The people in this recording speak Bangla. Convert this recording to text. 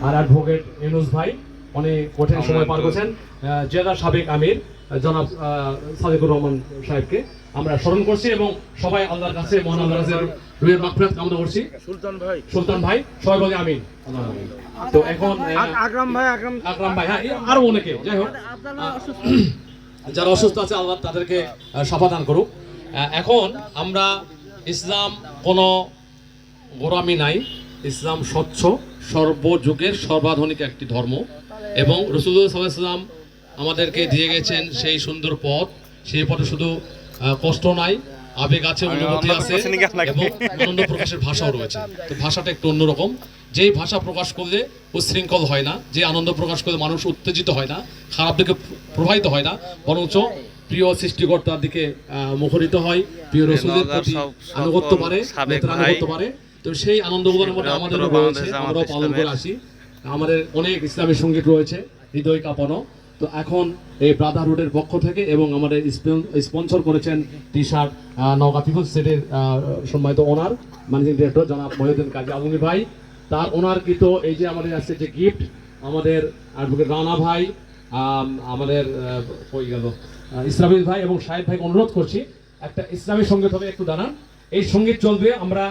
আর অ্যাডভোকেট ইউনুস ভাই, উনি কঠিন সময় পার করছেন। জেলার সাবেক আমির জনাব সাদেকুর রহমান সাহেবকে আমরা স্মরণ করছি এবং সবাই আল্লাহর কাছে মহান আল্লাহর কাছে রুহের মাগফিরাত কামনা করছি। সুলতান ভাই সবাই বলে আমিন। তো এখন আকরাম ভাই, হ্যাঁ আরো অনেকে, যাই হোক যারা অসুস্থ আছে আল্লাহ তাদেরকে শাফা দান করুক। এখন আমরা ইসলাম কোনো গোলামি নাই, ইসলাম স্বচ্ছ সর্বযুগের সর্বাধুনিক একটি ধর্ম এবং রাসূলুল্লাহ সাল্লাল্লাহু আলাইহি ওয়াসাল্লাম আমাদেরকে দিয়ে গেছেন সেই সুন্দর পথ। সেই পথে শুধু কষ্ট নাই, আবেগ আছে, অনুভূতি আছে এবং আনন্দ প্রকাশের ভাষাও রয়েছে। তো ভাষাটা একটু অন্যরকম। যেই ভাষা প্রকাশ করলে উচ্ছৃঙ্খল হয় না, যে আনন্দ প্রকাশ করলে মানুষ উত্তেজিত হয় না, খারাপ দিকে প্রবাহিত হয় না, বরঞ্চ প্রিয় সৃষ্টিকর্তার দিকে মুখরিত হয়, প্রিয় রাসূলের প্রতি আনুগত্য বাড়ে, আনুগত্য বাড়ে। তো সেই আনন্দগুলোর মধ্যে আমাদেরও রয়েছে, আমরাও পালন করে আসি। আমাদের অনেক ইসলামী সঙ্গীত রয়েছে হৃদয় কাঁপানো। তো এখন এই ব্রাদারহুডের পক্ষ থেকে এবং আমাদের স্পন্সর করেছেন টি শার্ট নওগাঁ পিপলস সেটের সম্মানিত ওনার ম্যানেজিং ডিরেক্টর জনাব মহিউদ্দিন কাজী আলমগীর ভাই, তার ওনারকৃত এই যে আমাদের আছে যে গিফট, আমাদের অ্যাডভোকেট রানা ভাই, আমাদের কই গেল ইসরাফিল ভাই এবং শাহেদ ভাইকে অনুরোধ করছি একটা ইসলামী সঙ্গীত হবে, একটু দাঁড়ান। এই সঙ্গীত চলবে, আমরা